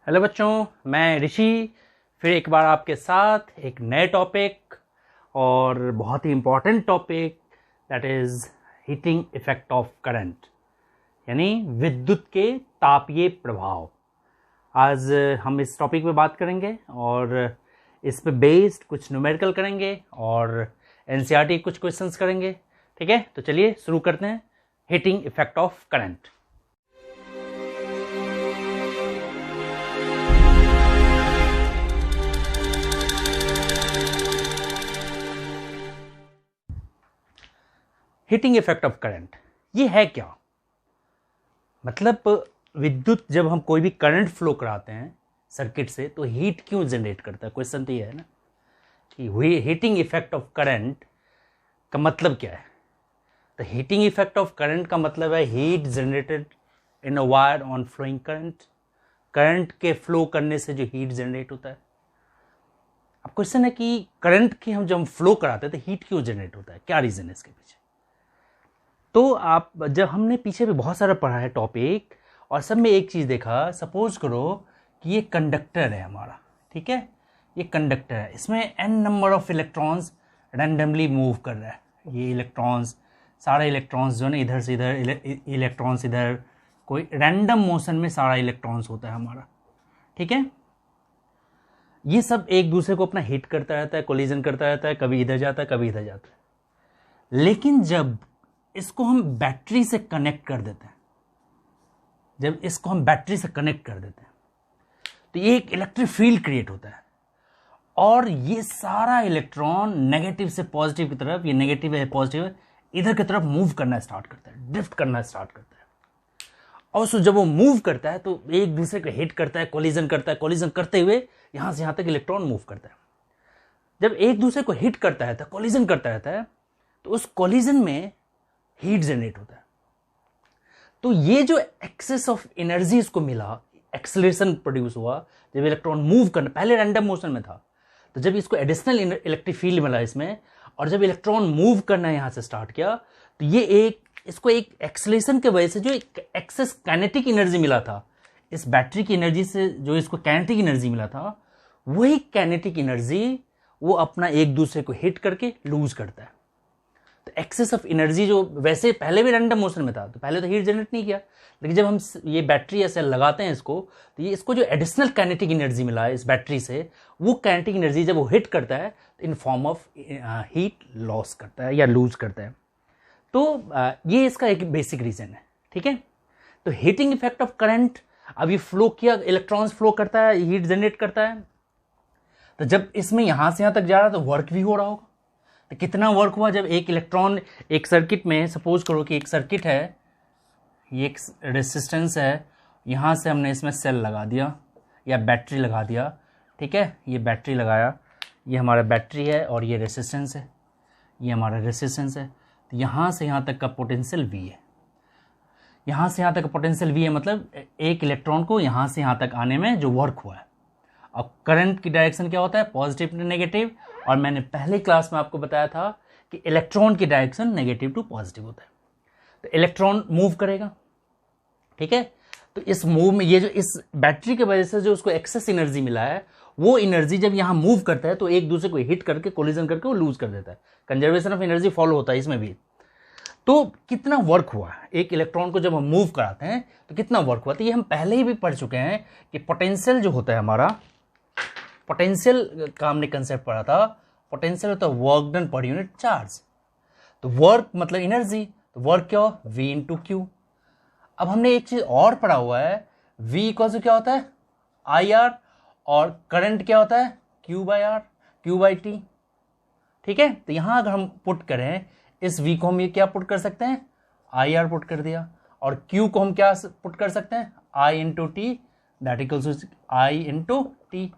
Hello बच्चों, मैं ऋषि फिर एक बार आपके साथ एक नए टॉपिक और बहुत ही important topic that is heating effect of current यानी विद्युत के तापीय प्रभाव। आज हम इस टॉपिक पे बात करेंगे और इस पे बेस्ड कुछ न्यूमेरिकल करेंगे और एनसीईआरटी कुछ क्वेश्चंस करेंगे। ठीक है, तो चलिए शुरू करते हैं। Heating effect of current. Heating effect of current ये है क्या? मतलब विद्युत जब हम कोई भी करंट फ्लो कराते हैं सर्किट से तो हीट क्यों जनरेट करता है? क्वेश्चन तो ये है ना कि हीटिंग इफेक्ट ऑफ करंट का मतलब क्या है। तो हीटिंग इफेक्ट ऑफ करंट का मतलब है heat generated in a wire on flowing current. Current के फ्लो करने से जो हीट जनरेट होता है। अब क्वेश्चन है कि करंट की जब हम फ्लो कराते हैं तो हीट क्यों जनरेट होता है, क्या रीजन है इसके पीछे? तो आप जब हमने पीछे भी बहुत सारा पढ़ा है टॉपिक और सब में एक चीज़ देखा, सपोज करो कि ये कंडक्टर है हमारा, ठीक है, ये कंडक्टर है, इसमें n number of electrons randomly move कर रहा है। ये इलेक्ट्रॉन्स, सारे इलेक्ट्रॉन्स जो है ना, इधर से इधर इलेक्ट्रॉन्स इधर, कोई रैंडम मोशन में सारा इलेक्ट्रॉन्स होता है हमारा, ठीक है। ये सब एक दूसरे को अपना हिट करता रहता है, कोलिजन करता रहता है, कभी इधर जाता है कभी इधर जाता है। लेकिन जब इसको हम बैटरी से कनेक्ट कर देते हैं, जब इसको हम बैटरी से कनेक्ट कर देते हैं तो ये एक इलेक्ट्रिक फील्ड क्रिएट होता है और ये सारा इलेक्ट्रॉन नेगेटिव से पॉजिटिव की तरफ, ये नेगेटिव है पॉजिटिव है, इधर की तरफ मूव करना स्टार्ट करता है, ड्रिफ्ट करना स्टार्ट करता है। और सो जब वो मूव करता है तो एक दूसरे को हिट करता है, कोलिजन करता है, कोलिजन करते हुए यहां से यहां तक इलेक्ट्रॉन मूव करता है। जब एक दूसरे को हिट करता है तो कोलिजन करता रहता है, तो उस कोलिजन में हीट जनरेट होता है। तो ये जो एक्सेस ऑफ एनर्जी इसको मिला, एक्सेलरेशन प्रोड्यूस हुआ जब इलेक्ट्रॉन मूव करना, पहले रैंडम मोशन में था, तो जब इसको एडिशनल इलेक्ट्रिक फील्ड मिला इसमें, और जब इलेक्ट्रॉन मूव करना यहां से स्टार्ट किया तो ये इसको एक एक्सेलरेशन के वजह से जो एक एक्सेस काइनेटिक एनर्जी मिला था, इस बैटरी की एनर्जी से जो इसको काइनेटिक एनर्जी मिला था, वही काइनेटिक एनर्जी वो अपना एक दूसरे को हिट करके लूज करता है। तो एक्सेस ऑफ एनर्जी जो वैसे पहले भी रैंडम मोशन में था, तो पहले तो हीट जनरेट नहीं किया, लेकिन जब हम ये बैटरी या सेल लगाते हैं इसको, तो ये इसको जो एडिशनल काइनेटिक एनर्जी मिला है इस बैटरी से, वो काइनेटिक एनर्जी जब वो हिट करता है तो in form of heat loss करता है या लूज करता है। तो ये इसका एक बेसिक रीजन है, ठीक है। तो हीटिंग इफेक्ट ऑफ करंट, अब ये फ्लो किया, इलेक्ट्रॉन्स फ्लो करता है, हीट जनरेट करता है, तो जब इसमें यहां से यहां तक जा रहा है तो वर्क भी हो रहा होगा। तो कितना वर्क हुआ? जब एक इलेक्ट्रॉन एक सर्किट में, सपोज करो कि एक सर्किट है, ये एक रेसिस्टेंस है, यहाँ से हमने इसमें सेल लगा दिया या बैटरी लगा दिया, ठीक है, ये बैटरी लगाया, ये हमारा बैटरी है और ये रेसिस्टेंस है, ये हमारा रेसिस्टेंस है। तो यहाँ से यहाँ तक का पोटेंशियल V है, यहाँ से यहाँ तक का पोटेंशियल V है, मतलब एक इलेक्ट्रॉन को यहाँ से यहाँ तक आने में जो वर्क हुआ है। अब करंट की डायरेक्शन क्या होता है? पॉजिटिव टू नेगेटिव, और मैंने पहले क्लास में आपको बताया था कि इलेक्ट्रॉन की डायरेक्शन नेगेटिव टू पॉजिटिव होता है। तो इलेक्ट्रॉन मूव करेगा, ठीक है। तो इस मूव में ये जो इस बैटरी के वजह से जो उसको एक्सेस एनर्जी मिला है, वो एनर्जी जब यहां मूव करता है तो एक दूसरे को हिट करके, कोलिजन करके वो लूज कर देता है। कंजर्वेशन ऑफ एनर्जी फॉलो होता है इसमें भी। तो कितना वर्क हुआ एक इलेक्ट्रॉन को जब हम मूव कराते हैं तो कितना वर्क हुआ? तो ये हम पहले ही भी पढ़ चुके हैं कि पोटेंशियल जो होता है हमारा, पोटेंशियल का हमने कंसेप्ट पढ़ा था। पोटेंशियल होता है work done per unit charge. तो वर्क मतलब एनर्जी, तो वर्क क्या हो? V into Q. अब हमने एक चीज और पढ़ा हुआ है, V इक्वल टू क्या होता है? IR, और करंट क्या होता है? Q by R, Q by T, ठीक है। तो यहां अगर हम पुट करें इस V को, हम ये क्या पुट कर सकते हैं? IR पुट कर दिया, और Q को हम क्या पुट कर सकते हैं? I into T, that equals to I into T.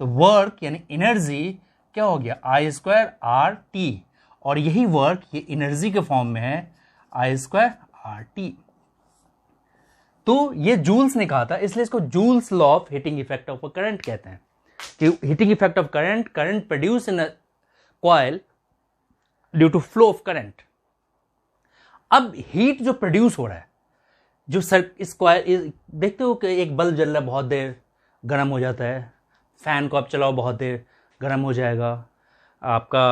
तो वर्क यानी एनर्जी क्या हो गया? I स्क्वायर आर टी, और यही वर्क ये एनर्जी के फॉर्म में है I स्क्वायर आर टी। तो ये जूल्स ने कहा था, इसलिए इसको Joule's law of heating effect of current कहते हैं कि heating effect of current, current produce in a coil due to flow of current. अब हीट जो प्रोड्यूस हो रहा है, जो इस कॉइल, देखते हो कि एक बल्ब जल रहा है बहुत देर, गर्म हो जाता है। फ़ैन को आप चलाओ बहुत देर, गर्म हो जाएगा। आपका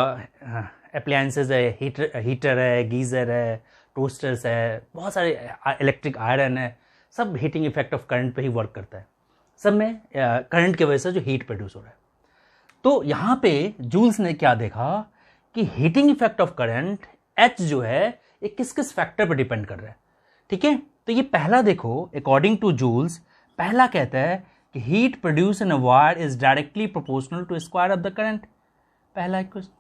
अप्लायंसेस है, हीटर है, गीज़र है, टोस्टर्स है, बहुत सारे इलेक्ट्रिक आयरन है, सब हीटिंग इफेक्ट ऑफ करंट पे ही वर्क करता है। सब में करंट की वजह से जो हीट प्रोड्यूस हो रहा है। तो यहाँ पे जूल्स ने क्या देखा कि heating effect of current H जो है ये किस किस फैक्टर पर डिपेंड कर रहा है। ठीक है, तो ये पहला देखो, अकॉर्डिंग टू जूल्स पहला कहता है कि heat produce in a wire is directly proportional to square of the current. पहला क्वेश्चन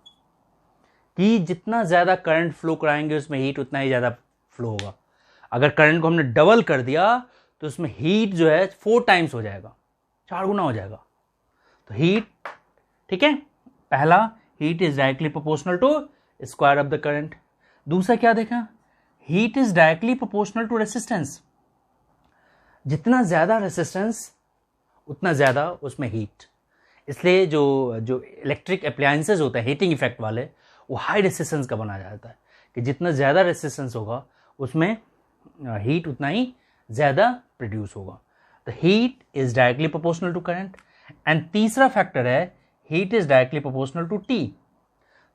कि जितना ज़्यादा करंट फ्लो कराएंगे उसमें हीट उतना ही ज़्यादा फ्लो होगा। अगर करंट को हमने डबल कर दिया तो उसमें हीट जो है 4 टाइम्स हो जाएगा, 4 गुना हो जाएगा। तो हीट, ठीक है, पहला heat is directly proportional to square of the current. दूसरा क्या देखा, heat is directly proportional to resistance. जितना ज़्यादा रेसिस्टेंस उतना ज़्यादा उसमें हीट। इसलिए जो इलेक्ट्रिक अप्लायंसेज होते हैं हीटिंग इफेक्ट वाले, वो हाई रेसिस्टेंस का बनाया जाता है कि जितना ज़्यादा रेसिस्टेंस होगा उसमें हीट उतना ही ज़्यादा प्रोड्यूस होगा। तो heat is directly proportional to current. And तीसरा फैक्टर है heat is directly proportional to T.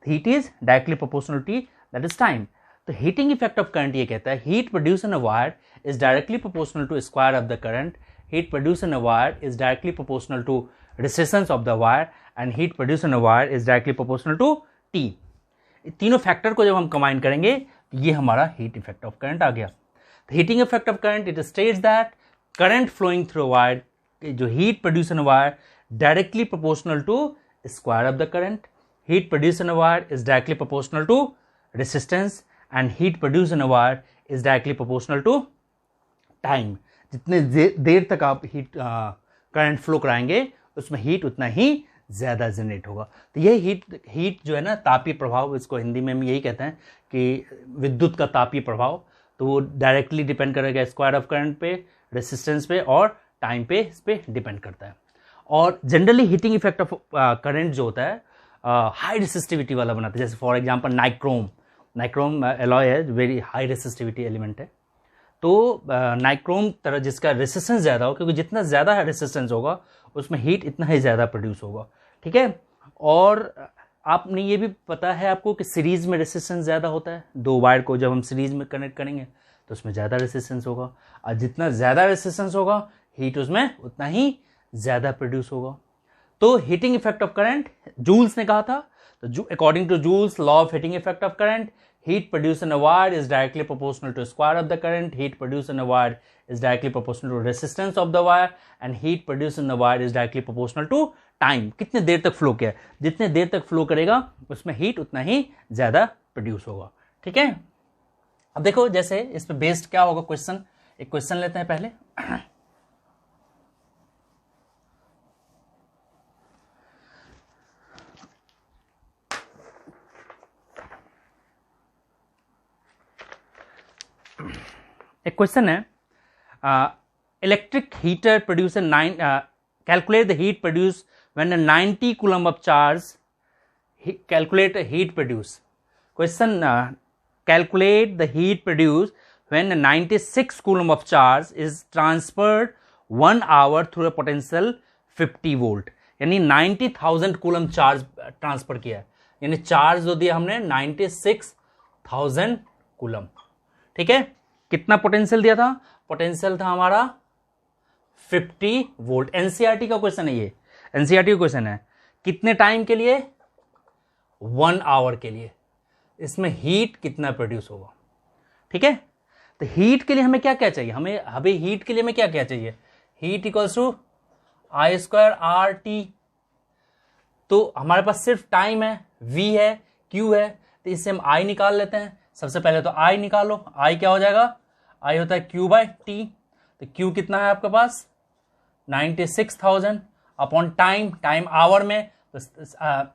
Heat is directly proportional T, that is time. तो हीटिंग इफेक्ट ऑफ करंट ये कहता है heat produce in a wire is directly proportional to square of the current, heat produce in a wire is directly proportional to resistance of the wire, and heat produce in a wire is directly proportional to T. तीनों factor को जब हम combine करेंगे तो ये हमारा heat effect of current आ गया। Heating effect of current it states that current flowing through wire, जो heat produce in wire directly proportional to square of the current, heat produce in wire is directly proportional to resistance, and heat produce in wire is directly proportional to time. जितने देर तक आप heat current flow कराएंगे उसमें heat उतना ही ज़्यादा generate होगा। तो ये हीट जो है ना, तापीय प्रभाव, इसको हिंदी में हम यही कहते हैं कि विद्युत का तापीय प्रभाव, तो वो डायरेक्टली डिपेंड करेगा स्क्वायर ऑफ करंट पे, रेसिस्टेंस पे और टाइम पे, इस पे डिपेंड करता है। और generally heating effect of current जो होता है हाई रेसिस्टिविटी वाला बनाता है। जैसे फॉर एग्जांपल नाइक्रोम एलॉय है, वेरी हाई रेसिस्टिविटी एलिमेंट है। तो नाइक्रोम तरह जिसका रेसिस्टेंस ज़्यादा हो, क्योंकि जितना ज़्यादा रेसिस्टेंस होगा उसमें हीट इतना ही ज़्यादा प्रोड्यूस होगा। ठीक है, और आपने ये भी पता है आपको कि सीरीज में रेसिस्टेंस ज़्यादा होता है। 2 वायर को जब हम सीरीज में कनेक्ट करेंगे तो उसमें ज़्यादा रेसिस्टेंस होगा, और जितना ज़्यादा रेसिस्टेंस होगा हीट उसमें उतना ही ज़्यादा प्रोड्यूस होगा। तो heating effect of current Joule's ने कहा था, तो according to Joule's law of heating effect of current, heat produced in a wire is directly proportional to square of the current, heat produced in a wire is directly proportional to resistance of the wire, and heat produced in the wire is directly proportional to time। कितने देर तक flow किया, जितने देर तक flow करेगा उसमें heat उतना ही ज़्यादा प्रोड्यूस होगा। ठीक है, अब देखो जैसे इस पे बेस्ड क्या होगा क्वेश्चन, एक क्वेश्चन लेते हैं पहले। एक क्वेश्चन है, electric heater produce calculate the heat produce when 90 coulomb of charge, calculate heat produce. Question, calculate the heat produce when 96 coulomb of charge is transferred 1 hour through a potential 50 volt. यानी 90,000 coulomb charge transfer किया है, यानी charge जो दिया हमने 96,000 coulomb. ठीक है, कितना पोटेंशियल दिया था, पोटेंशियल था हमारा 50 वोल्ट। एनसीईआरटी का क्वेश्चन है ये, एनसीईआरटी का क्वेश्चन है। कितने टाइम के लिए, 1 आवर के लिए। इसमें हीट कितना प्रोड्यूस होगा। ठीक है, तो हीट के लिए हमें क्या क्या चाहिए, हमें हीट के लिए हमें क्या क्या चाहिए, heat equals to I² RT। तो हमारे पास सिर्फ टाइम है, V है, Q है, तो इससे हम I निकाल लेते हैं। सबसे पहले तो I निकालो, I क्या हो जाएगा, I होता है Q/T। तो Q कितना है आपके पास, 96,000 अपॉन टाइम, टाइम आवर में, तो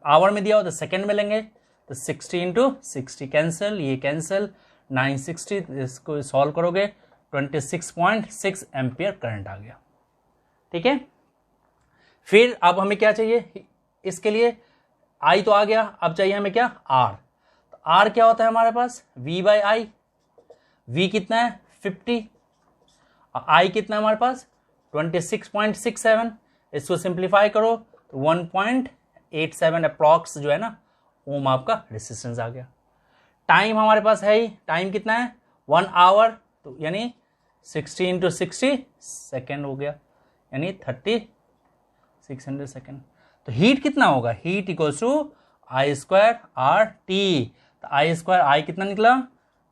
आवर में दिया हो तो सेकेंड में लेंगे, तो 60 इंटू 60 कैंसिल, ये कैंसिल, 960, इसको सॉल्व करोगे 26.6 एम्पियर करंट आ गया। ठीक है, फिर अब हमें क्या चाहिए, इसके लिए I तो आ गया, अब चाहिए हमें क्या, R। तो R क्या होता है हमारे पास, V/I। V कितना है 50, I कितना है हमारे पास 26.67, इसको सिंप्लीफाई करो तो 1.87 अप्रॉक्स जो है ना ओम आपका रेसिस्टेंस आ गया। टाइम हमारे पास है ही, टाइम कितना है 1 आवर, तो यानी 60 × 60 सेकेंड हो गया, यानी 3600 सेकेंड। तो हीट कितना होगा, heat equals to I² RT। तो I² कितना निकला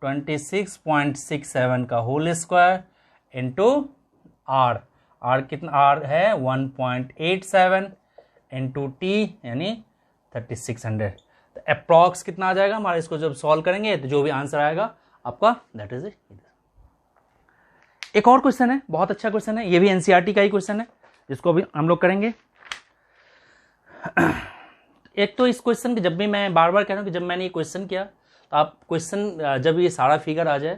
26.67 का होल स्क्वायर इंटू R कितना, R है 1.87 इंटू T यानी 3600। तो अप्रॉक्स कितना आ जाएगा हमारा, इसको जब सॉल्व करेंगे तो जो भी आंसर आएगा आपका दैट इज इट। एक और क्वेश्चन है, बहुत अच्छा क्वेश्चन है, ये भी एनसीईआरटी का ही क्वेश्चन है जिसको अभी हम लोग करेंगे। एक तो इस क्वेश्चन के जब भी मैं बार बार कह रहा हूं कि जब मैंने ये क्वेश्चन किया तो आप क्वेश्चन जब ये सारा फिगर आ जाए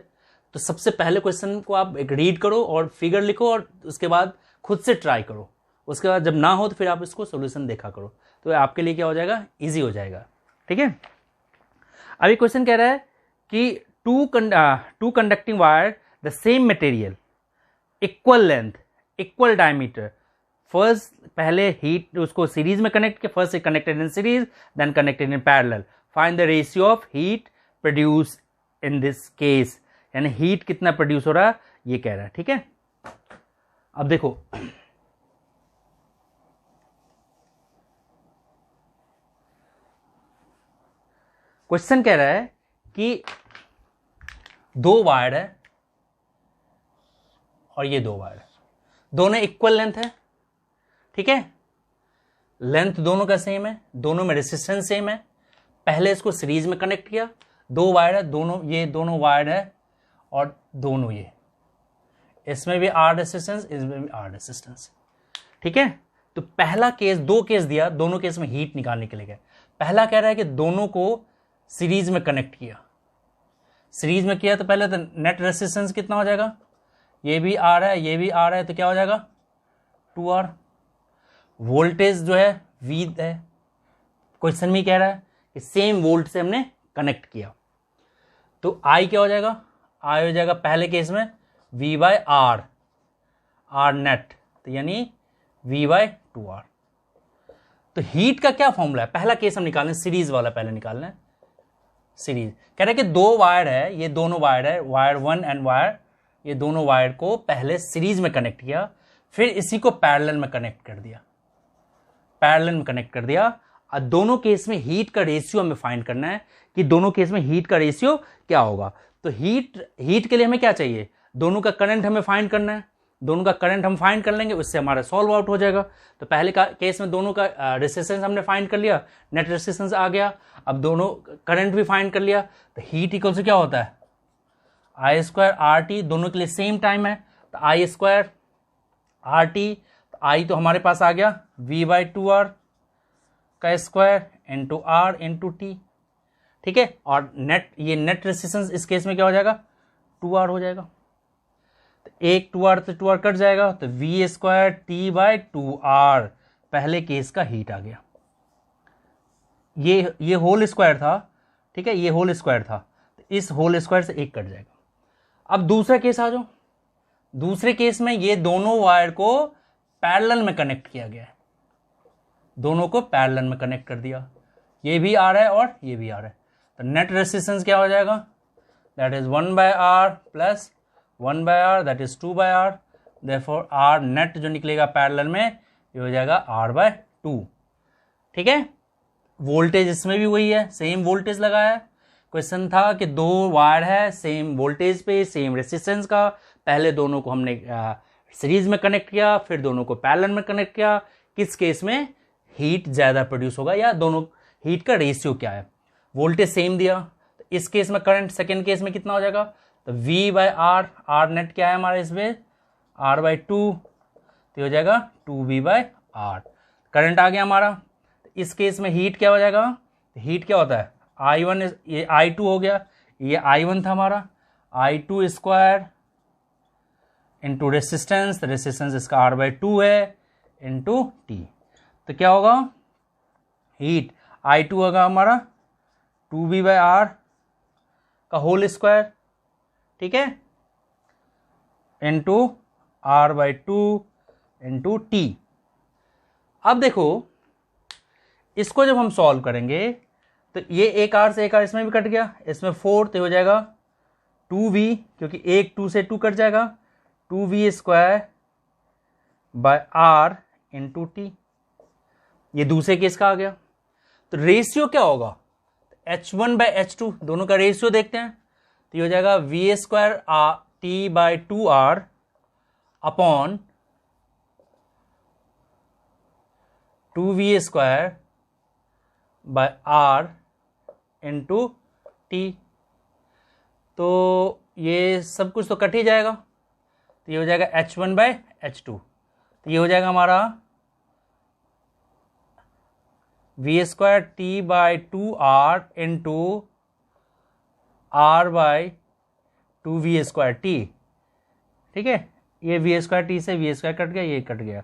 तो सबसे पहले क्वेश्चन को आप एक रीड करो और फिगर लिखो और उसके बाद खुद से ट्राई करो। उसके बाद जब ना हो तो फिर आप इसको सोल्यूशन देखा करो, तो आपके लिए क्या हो जाएगा, ईजी हो जाएगा। ठीक है, अभी क्वेश्चन कह रहा है कि two conducting wire the same material, equal length, equal diameter, first पहले हीट उसको सीरीज में कनेक्ट किया, first connected in series then connected in parallel, find the ratio of heat produce in this case, यानी heat कितना produce हो रहा है ये कह रहा है। ठीक है, अब देखो क्वेश्चन कह रहा है कि दो वायर है और ये दो वायर है, दोनों इक्वल लेंथ है। ठीक है, लेंथ दोनों का सेम है, दोनों में रेसिस्टेंस सेम है। पहले इसको सीरीज में कनेक्ट किया, दो वायर है, दोनों ये दोनों वायर है और दोनों ये, इसमें भी आर रेसिस्टेंस, इसमें भी आर रेसिस्टेंस। ठीक है, तो पहला केस, दो केस दिया, दोनों केस में हीट निकालने के लिए गए। पहला कह रहा है कि दोनों को सीरीज में कनेक्ट किया, सीरीज में किया तो पहले तो नेट रेसिस्टेंस कितना हो जाएगा, ये भी आर है ये भी आर है, तो क्या हो जाएगा 2R। वोल्टेज जो है V है, क्वेश्चन में कह रहा है कि सेम वोल्ट से हमने कनेक्ट किया, तो I क्या हो जाएगा, I हो जाएगा पहले केस में V/R, R नेट, तो यानी V/2R। तो हीट का क्या फॉर्मूला है, पहला केस हम निकालें, सीरीज वाला पहले निकालना है। सीरीज कह रहा है कि दो वायर है, ये दोनों वायर है, वायर 1 एंड वायर, ये दोनों वायर को पहले सीरीज में कनेक्ट किया, फिर इसी को पैरेलल में कनेक्ट कर दिया, पैरेलल में कनेक्ट कर दिया। और दोनों केस में हीट का रेशियो हमें फाइंड करना है कि दोनों केस में हीट का रेशियो क्या होगा। तो हीट के लिए हमें क्या चाहिए, दोनों का करंट हमें फाइंड करना है, दोनों का करंट हम फाइंड कर लेंगे, उससे हमारा सॉल्व आउट हो जाएगा। तो पहले का केस में दोनों का रेसिस्टेंस हमने फाइंड कर लिया, नेट रेसिस्टेंस आ गया, अब दोनों करंट भी फाइंड कर लिया, तो हीट इक्वल से क्या होता है I² RT, दोनों के लिए सेम टाइम है, तो I² RT, तो I तो हमारे पास आ गया V/2R का square into R into T। ठीक है, और नेट, ये नेट रेसिस्टेंस इस केस में क्या हो जाएगा 2R हो जाएगा, तो एक 2R से 2R कट जाएगा, तो V² T/2R पहले केस का हीट आ गया। ये होल स्क्वायर था, ठीक है, ये होल स्क्वायर था, तो इस होल स्क्वायर से एक कट जाएगा। अब दूसरा केस आ जाओ, दूसरे केस में ये दोनों वायर को पैरेलल में कनेक्ट किया गया है, दोनों को पैरेलल में कनेक्ट कर दिया, ये भी आ रहा है और ये भी आ रहा है, तो नेट रेसिस्टेंस क्या हो जाएगा, that is 1/R plus 1/R, that is 2/R, therefore R net जो निकलेगा पैरेलल में ये हो जाएगा R/2। ठीक है, वोल्टेज इसमें भी वही है, सेम वोल्टेज लगाया है। क्वेश्चन था कि दो वायर है सेम वोल्टेज पे, सेम रेसिस्टेंस का, पहले दोनों को हमने सीरीज में कनेक्ट किया, फिर दोनों को पैरेलल में कनेक्ट किया, किस केस में हीट ज्यादा प्रोड्यूस होगा या दोनों हीट का रेशियो क्या है। वोल्टेज सेम दिया, तो इस केस में करंट सेकेंड केस में कितना हो जाएगा, तो V/R, R नेट क्या है हमारा इसमें R/2, तो हो जाएगा 2V/R, करंट आ गया हमारा। इस केस में हीट क्या हो जाएगा, हीट क्या होता है I1, ये I2 हो गया, ये I1 था हमारा, I² इंटू रेसिस्टेंस, रेसिस्टेंस इसका R/2 है इंटू T, तो क्या होगा हीट I2 होगा हमारा 2V/R का होल स्क्वायर, ठीक है, इंटू R/2 इंटू T। अब देखो इसको जब हम सॉल्व करेंगे तो ये एक आर से एक आर इसमें भी कट गया, इसमें 4 तो हो जाएगा 2v, क्योंकि एक 2 से 2 कट जाएगा, 2v² bye are into T. ये दूसरे केस का आ गया। तो रेशियो क्या होगा, h1 बाय h2 दोनों का रेशियो देखते हैं। तो ये हो जाएगा v² t by 2r upon 2v² by r into T. तो ये सब कुछ तो कट ही जाएगा, तो ये हो जाएगा h1 बाय h2। तो ये हो जाएगा हमारा v² t by 2r into r by 2v² t। ठीक है, ये v² t से v² कट गया, ये कट गया।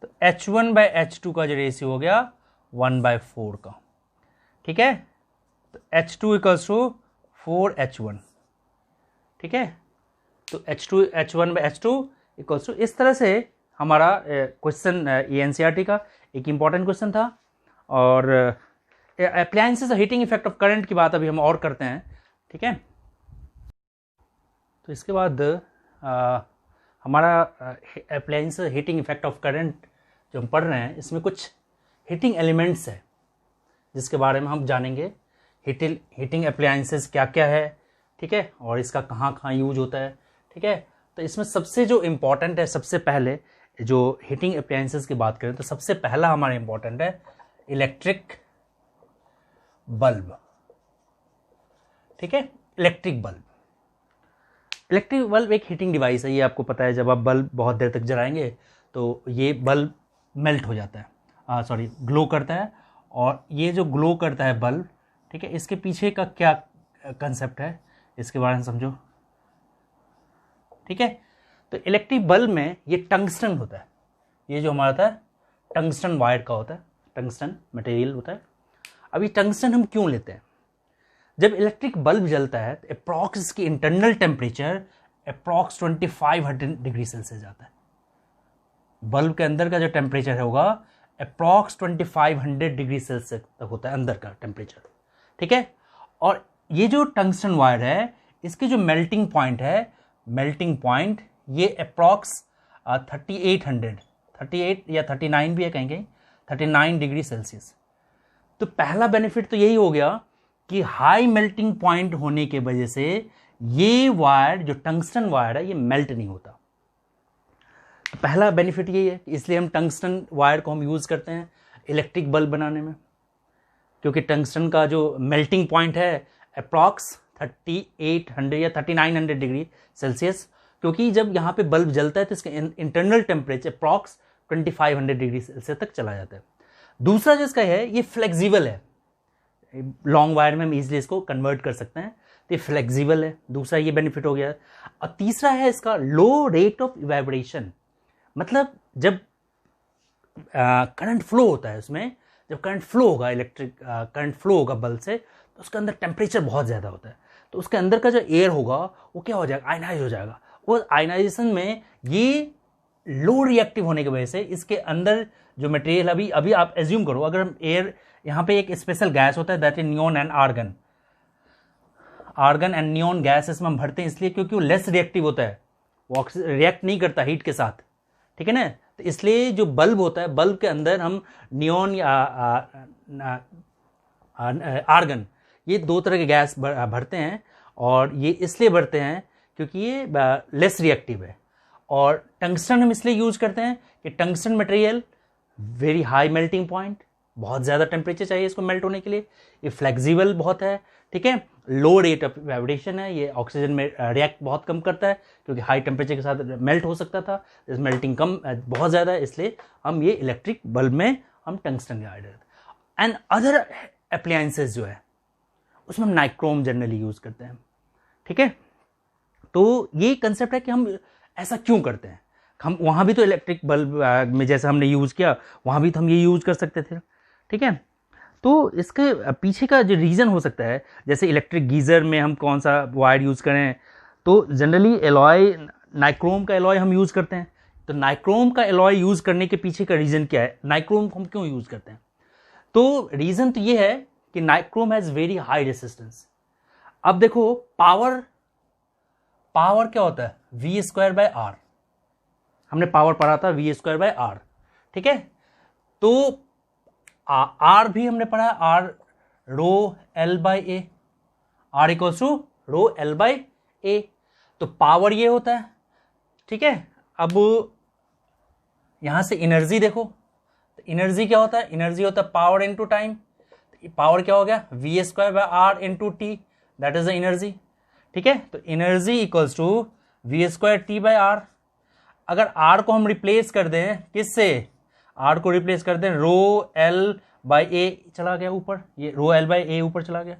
तो h1 बाय h2 का जो रेशियो हो गया 1/4 का। ठीक है, तो h2 इक्वल्स टू 4h1। ठीक है, तो h1 bye h2 equals to, इस तरह से हमारा क्वेश्चन ये एनसीईआरटी का एक इम्पॉर्टेंट क्वेश्चन था। और appliances heating effect of current की बात अभी हम और करते हैं। ठीक है, तो इसके बाद हमारा appliance heating effect of current जो हम पढ़ रहे हैं, इसमें कुछ हीटिंग एलिमेंट्स है जिसके बारे में हम जानेंगे। हीटिंग अप्लायंसेस क्या क्या है, ठीक है, और इसका कहाँ कहाँ यूज होता है। ठीक है, तो इसमें सबसे जो इम्पॉर्टेंट है, सबसे पहले जो हीटिंग अप्लायंसेस की बात करें तो सबसे पहला हमारा इम्पॉर्टेंट है इलेक्ट्रिक बल्ब। ठीक है, इलेक्ट्रिक बल्ब एक हीटिंग डिवाइस है, ये आपको पता है। जब आप बल्ब बहुत देर तक जलाएंगे तो ये बल्ब मेल्ट हो जाता है, ग्लो करता है। और ये जो ग्लो करता है बल्ब, ठीक है, इसके पीछे का क्या कंसेप्ट है इसके बारे में समझो। ठीक है, तो इलेक्ट्रिक बल्ब में ये टंगस्टन होता है, ये जो हमारा था टंगस्टन वायर का होता है, टंगस्टन मटेरियल होता है। अभी टंगस्टन हम क्यों लेते हैं, जब इलेक्ट्रिक बल्ब जलता है तो अप्रॉक्स इसकी internal temperature approx 2500 degree Celsius जाता है। बल्ब के अंदर का जो टेम्परेचर होगा अप्रॉक्स 2500 डिग्री सेल्सियस तक होता है अंदर का टेम्परेचर। ठीक है, और ये जो टंगस्टन वायर है इसकी जो मेल्टिंग पॉइंट है, मेल्टिंग पॉइंट ये अप्रॉक्स 38 या 39 भी है, कहीं 39 डिग्री सेल्सियस। तो पहला बेनिफिट तो यही हो गया कि हाई मेल्टिंग पॉइंट होने के वजह से ये वायर जो टंगस्टन वायर है ये मेल्ट नहीं होता। तो पहला बेनिफिट यही है, इसलिए हम टंगस्टन वायर को हम यूज करते हैं इलेक्ट्रिक बल्ब बनाने में, क्योंकि टंगस्टन का जो मेल्टिंग पॉइंट है अप्रॉक्स 3800 या 3900 डिग्री सेल्सियस, क्योंकि जब यहाँ पे बल्ब जलता है तो इसका internal temperature approx 2500 degree Celsius तक चला जाता है। दूसरा जो इसका है ये फ्लेक्सिबल है, लॉन्ग वायर में हम इजीली इसको कन्वर्ट कर सकते हैं, तो ये फ्लेक्सिबल है। दूसरा ये बेनिफिट हो गया। और तीसरा है इसका लो रेट ऑफ इवेपोरेशन, मतलब जब करंट फ्लो होता है उसमें, जब करंट फ्लो होगा, इलेक्ट्रिक करंट फ्लो होगा बल्ब से, तो उसके अंदर टेम्परेचर बहुत ज़्यादा होता है, तो उसके अंदर का जो एयर होगा वो क्या हो जाएगा, आयनाइज हो जाएगा। वो आयनाइजेशन में ये लो रिएक्टिव होने की वजह से इसके अंदर जो मटेरियल, अभी आप एज्यूम करो, अगर हम एयर, यहाँ पे एक स्पेशल गैस होता है that is neon and argon and neon gas इसमें हम भरते हैं इसलिए क्योंकि वो लेस रिएक्टिव होता है, वो रिएक्ट नहीं करता हीट के साथ। ठीक है ना, तो इसलिए जो बल्ब होता है, बल्ब के अंदर हम नियोन या आर्गन, ये दो तरह के गैस भरते हैं, और ये इसलिए भरते हैं क्योंकि ये लेस रिएक्टिव है। और टंगस्टन हम इसलिए यूज करते हैं कि tungsten material very high melting point, बहुत ज़्यादा टेम्परेचर चाहिए इसको मेल्ट होने के लिए, ये फ्लेक्सिबल बहुत है। ठीक है, लो रेट ऑफ इवेपोरेशन है, ये ऑक्सीजन में रिएक्ट बहुत कम करता है क्योंकि हाई टेम्परेचर के साथ मेल्ट हो सकता था, इस मेल्टिंग कम बहुत ज़्यादा है, इसलिए हम ये इलेक्ट्रिक बल्ब में हम टंगस्टन का ऐड करते हैं। एंड अदर अप्लायंसेस जो है उसमें हम नाइक्रोम जनरली यूज करते हैं। ठीक है, तो ये कंसेप्ट है कि हम ऐसा क्यों करते हैं। हम वहाँ भी तो इलेक्ट्रिक बल्ब में जैसे हमने यूज़ किया, वहाँ भी तो हम ये यूज़ कर सकते थे। ठीक है, तो इसके पीछे का जो रीज़न हो सकता है, जैसे इलेक्ट्रिक गीज़र में हम कौन सा वायर यूज़ करें, तो जनरली एलॉय, नाइक्रोम का एलॉय हम यूज़ करते हैं। तो नाइक्रोम का एलॉय यूज करने के पीछे का रीजन क्या है, नाइक्रोम को हम क्यों यूज करते हैं? तो रीजन तो ये है कि nichrome has very high resistance. अब देखो पावर क्या होता है, वी स्क्वायर बाय आर, हमने पावर पढ़ा था वी स्क्वायर बाय आर, ठीक है। तो आर भी हमने पढ़ा, R rho L by A, R equals to rho L by A. तो पावर ये होता है, ठीक है। अब यहां से एनर्जी देखो, तो एनर्जी क्या होता है, एनर्जी होता है पावर इनटू टाइम। पावर क्या हो गया, V square by R into T, that is the energy, ठीक है। तो energy equals to V square T by R. अगर आर को हम रिप्लेस कर दें किससे, आर को रिप्लेस कर दें रो एल बाय ए, चला गया ऊपर, ये रो एल बाय ए ऊपर चला गया।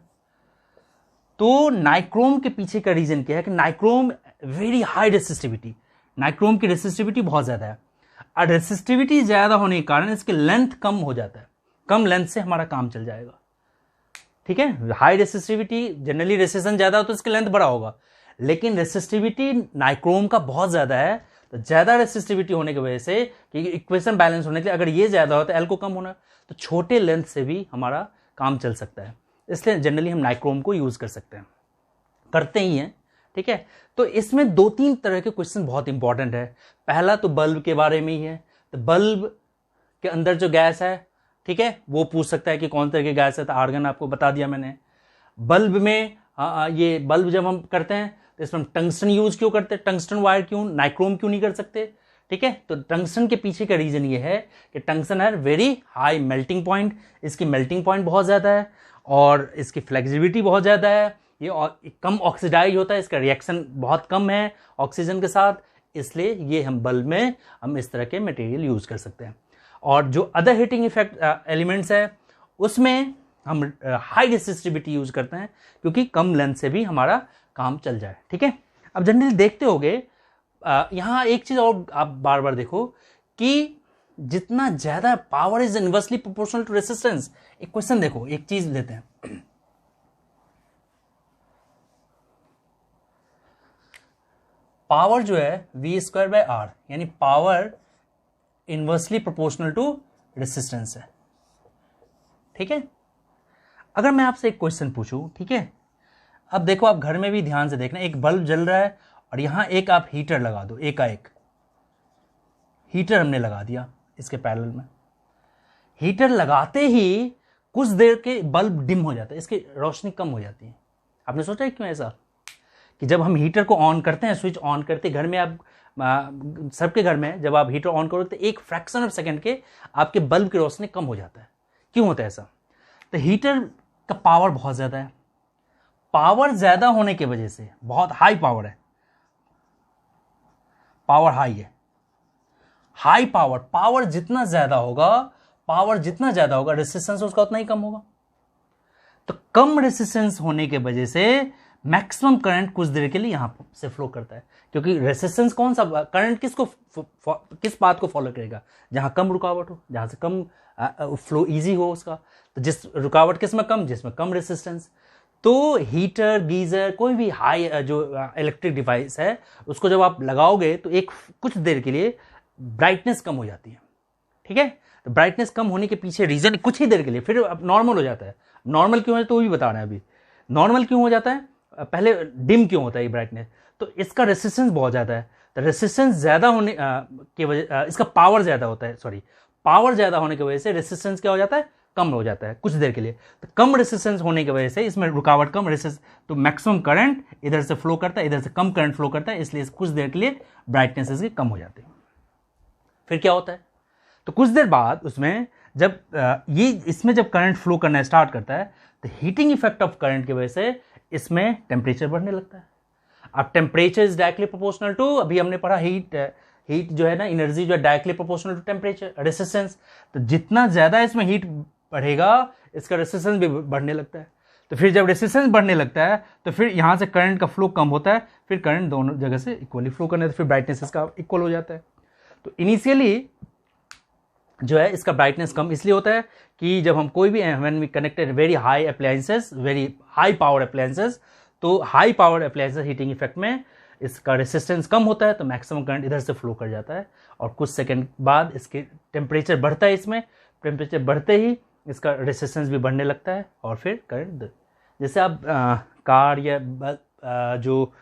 तो नाइक्रोम के पीछे का रीजन क्या है कि nichrome very high resistivity, nichrome की रेसिस्टिविटी बहुत ज्यादा है, और रेसिस्टिविटी ज्यादा होने के कारण इसकी लेंथ कम हो जाता है, कम लेंथ से हमारा काम चल जाएगा, ठीक है। हाई रेसिस्टिविटी जनरली रेसिस्टेंस ज्यादा हो तो इसकी लेंथ बड़ा होगा, लेकिन रेसिस्टिविटी नाइक्रोम का बहुत ज्यादा है, तो ज्यादा रेसिस्टिविटी होने की वजह से कि इक्वेशन बैलेंस होने के लिए अगर ये ज्यादा हो तो एल को कम होना, तो छोटे लेंथ से भी हमारा काम चल सकता है, इसलिए जनरली हम नाइक्रोम को यूज कर सकते हैं, करते ही हैं, ठीक है। तो इसमें दो तीन तरह के क्वेश्चन बहुत इंपॉर्टेंट है। पहला तो बल्ब के बारे में ही है, तो बल्ब के अंदर जो गैस है, ठीक है, वो पूछ सकता है कि कौन तरह की गैस है, तो आर्गन आपको बता दिया मैंने। बल्ब में ये बल्ब जब हम करते हैं तो इसमें हम टंगस्टन यूज क्यों करते हैं, टंगस्टन वायर क्यों, नाइक्रोम क्यों नहीं कर सकते, ठीक है। तो टंगस्टन के पीछे का रीजन ये है कि टंगस्टन है वेरी हाई मेल्टिंग पॉइंट, इसकी मेल्टिंग पॉइंट बहुत ज्यादा है और इसकी फ्लेक्सिबिलिटी बहुत ज्यादा है, ये कम ऑक्सीडाइज होता है, इसका रिएक्शन बहुत कम है ऑक्सीजन के साथ, इसलिए ये हम बल्ब में हम इस तरह के मटेरियल यूज कर सकते हैं। और जो अदर हीटिंग इफेक्ट एलिमेंट्स है उसमें हम हाई रेसिस्टिविटी यूज करते हैं, क्योंकि कम लेंथ से भी हमारा काम चल जाए, ठीक है। अब जनरली देखते होगे यहां एक चीज और आप बार बार देखो कि जितना ज्यादा power is inversely proportional to resistance. एक क्वेश्चन देखो, एक चीज लेते हैं, पावर जो है वी स्क्वायर बाय आर, यानी power inversely proportional to resistance है, ठीक है। अगर मैं आपसे एक क्वेश्चन पूछूं, ठीक है, अब देखो आप घर में भी ध्यान से देखना, एक बल्ब जल रहा है और यहां एक आप हीटर लगा दो, एकाएक हीटर हमने लगा दिया इसके पैरेलल में, हीटर लगाते ही कुछ देर के बल्ब डिम हो जाता है, इसकी रोशनी कम हो जाती है। आपने सोचा है क्यों ऐसा, कि जब हम हीटर को ऑन करते हैं, स्विच ऑन करते घर में, आप सबके घर में जब आप हीटर ऑन करोगे तो एक फ्रैक्शन ऑफ सेकंड के आपके बल्ब की रोशनी कम हो जाता है। क्यों होता है ऐसा, तो हीटर का पावर बहुत ज्यादा है, पावर ज्यादा होने की वजह से, बहुत हाई पावर है, पावर हाई है, हाई पावर, पावर जितना ज्यादा होगा रेसिस्टेंस उसका उतना ही कम होगा। तो कम रेसिस्टेंस होने के वजह से मैक्सिमम करंट कुछ देर के लिए यहां से फ्लो करता है, क्योंकि रेसिस्टेंस कौन सा करंट किस बात को फॉलो करेगा, जहां कम रुकावट हो, जहां से कम फ्लो इजी हो उसका, तो जिस रुकावट किसमें कम, जिसमें कम रेसिस्टेंस। तो हीटर, गीजर, कोई भी हाई जो इलेक्ट्रिक डिवाइस है उसको जब आप लगाओगे तो एक कुछ देर के लिए ब्राइटनेस कम हो जाती है, ठीक है। तो ब्राइटनेस कम होने के पीछे रीजन कुछ ही देर के लिए, फिर नॉर्मल हो जाता है। नॉर्मल क्यों है तो वो भी बता रहे हैं अभी, नॉर्मल क्यों हो जाता है, पहले डिम क्यों होता है ये ब्राइटनेस, तो इसका रेसिस्टेंस बहुत ज्यादा है, तो रेसिस्टेंस ज्यादा होने की वजह, इसका पावर ज्यादा होता है, सॉरी पावर ज्यादा होने की वजह से रेसिस्टेंस क्या हो जाता है, कम हो जाता है कुछ देर के लिए। तो कम रेसिस्टेंस होने की वजह से इसमें रुकावट कम, रेसिस्टेंस, तो मैक्सिमम करंट इधर से फ्लो करता है, इधर से कम करंट फ्लो करता है, इसलिए कुछ देर के लिए ब्राइटनेस इसकी कम हो जाती है। फिर क्या होता है, तो कुछ देर बाद उसमें जब ये इसमें जब करंट फ्लो करना स्टार्ट करता है तो हीटिंग इफेक्ट ऑफ करंट की वजह से इसमें टेम्परेचर बढ़ने लगता है। अब temperature is directly proportional to, अभी हमने पढ़ा हीट जो है ना, एनर्जी जो है directly proportional to temperature, resistance. तो जितना ज्यादा इसमें हीट बढ़ेगा इसका रेसिस्टेंस भी बढ़ने लगता है। तो फिर जब रेसिस्टेंस बढ़ने लगता है तो फिर यहां से करंट का फ्लो कम होता है, फिर करंट दोनों जगह से इक्वली फ्लो करने, तो फिर ब्राइटनेस इसका इक्वल हो जाता है। तो इनिशियली जो है इसका ब्राइटनेस कम इसलिए होता है कि जब हम कोई भी when we connected very high appliances, very high power appliances, तो high power appliances heating effect में इसका रेसिस्टेंस कम होता है तो मैक्सिमम करंट इधर से फ्लो कर जाता है, और कुछ सेकंड बाद इसके टेम्परेचर बढ़ता है, इसमें टेम्परेचर बढ़ते ही इसका रेसिस्टेंस भी बढ़ने लगता है और फिर करंट, जैसे आप कार या जो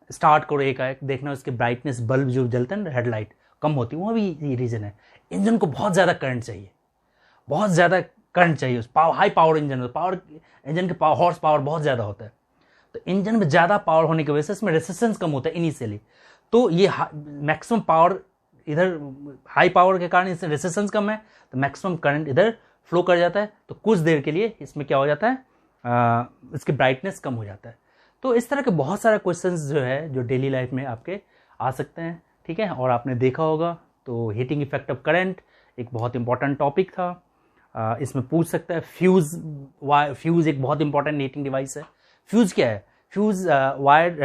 स्टार्ट करो एक देखना उसके ब्राइटनेस, बल्ब जो जलते हैं ना हेडलाइट कम होती है, वो भी ये रीज़न है। इंजन को बहुत ज़्यादा करंट चाहिए, बहुत ज़्यादा करंट चाहिए, उस high power engine, power engine के हॉर्स पावर बहुत ज़्यादा होता है, तो इंजन में ज़्यादा पावर होने की वजह से इसमें रेसिस्टेंस कम होता है इनिशियली, तो ये मैक्सिमम पावर इधर हाई पावर के कारण इसमें रेसिस्टेंस कम है तो मैक्सिमम करंट इधर फ्लो कर जाता है, तो कुछ देर के लिए इसमें क्या हो जाता है, इसकी ब्राइटनेस कम हो जाता है। तो इस तरह के बहुत सारे क्वेश्चंस जो है जो डेली लाइफ में आपके आ सकते हैं, ठीक है। और आपने देखा होगा तो हीटिंग इफेक्ट ऑफ करंट एक बहुत इंपॉर्टेंट टॉपिक था। इसमें पूछ सकता है फ्यूज़ एक बहुत इंपॉर्टेंट हीटिंग डिवाइस है। फ्यूज़ क्या है? फ्यूज़ वायर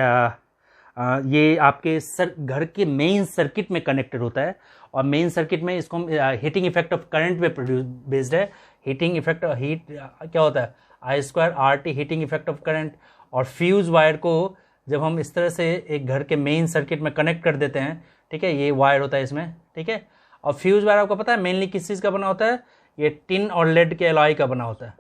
ये आपके घर के मेन सर्किट में कनेक्टेड होता है, और मेन सर्किट में इसको हम हीटिंग इफेक्ट ऑफ करंट पे प्रोड्यूस बेस्ड है। हीटिंग इफेक्ट हीट क्या होता है, I²RT heating effect of current. और फ्यूज़ वायर को जब हम इस तरह से एक घर के मेन सर्किट में कनेक्ट कर देते हैं, ठीक है, ये वायर होता है इसमें, ठीक है। और फ्यूज़ वायर आपको पता है मेनली किस चीज़ का बना होता है, ये टिन और लेड के एलॉय का बना होता है,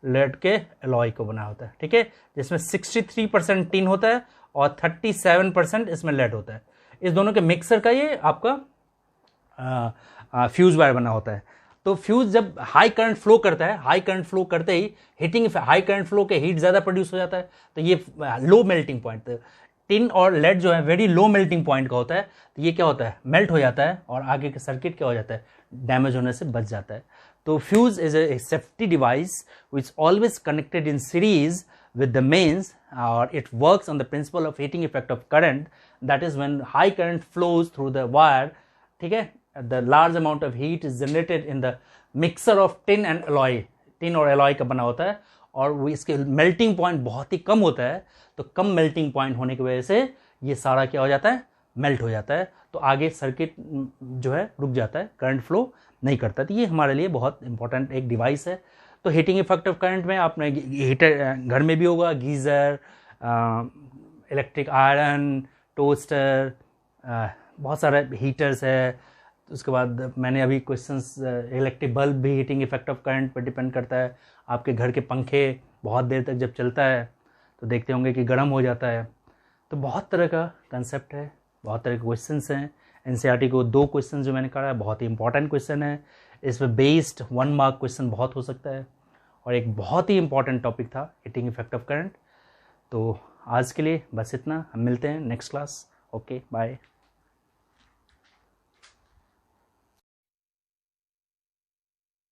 लेड के एलॉय को बना होता है, ठीक है, जिसमें 63% टिन होता है और 37% इसमें लेड होता है। इस दोनों के मिक्सर का ये आपका फ्यूज़ वायर बना होता है। तो फ्यूज़ जब हाई करंट फ्लो करता है, हाई करंट फ्लो करते ही हाई करंट फ्लो के हीट ज़्यादा प्रोड्यूस हो जाता है, तो ये लो मेल्टिंग पॉइंट, टिन और लेड जो है वेरी लो मेल्टिंग पॉइंट का होता है, तो ये क्या होता है, मेल्ट हो जाता है और आगे का सर्किट क्या हो जाता है, डैमेज होने से बच जाता है। तो fuse is a safety device which always connected in series with the mains, or it works on the principle of heating effect of current, that is when high current flows through the wire, ठीक है, the large amount of heat is generated in the mixer of tin and alloy, tin और alloy का बना होता है, और वो इसके melting point बहुत ही कम होता है, तो कम melting point होने की वजह से ये सारा क्या हो जाता है, मेल्ट हो जाता है, तो आगे सर्किट जो है रुक जाता है, करंट फ्लो नहीं करता। तो ये हमारे लिए बहुत इंपॉर्टेंट एक डिवाइस है। तो हीटिंग इफेक्ट ऑफ करंट में आपने हीटर घर में भी होगा, गीज़र, इलेक्ट्रिक आयरन, टोस्टर, बहुत सारे हीटर्स है। उसके बाद मैंने अभी क्वेश्चंस, इलेक्ट्रिक बल्ब भी हीटिंग इफेक्ट ऑफ करंट पर डिपेंड करता है। आपके घर के पंखे बहुत देर तक जब चलता है तो देखते होंगे कि गर्म हो जाता है। तो बहुत तरह का कंसेप्ट है, बहुत तरह के क्वेश्चंस हैं। एनसीईआरटी को 2 क्वेश्चन जो मैंने कहा है बहुत ही इंपॉर्टेंट क्वेश्चन है, इस पर बेस्ड 1 मार्क क्वेश्चन बहुत हो सकता है, और एक बहुत ही इंपॉर्टेंट टॉपिक था हीटिंग इफेक्ट ऑफ करंट। तो आज के लिए बस इतना, हम मिलते हैं नेक्स्ट क्लास। Okay, bye.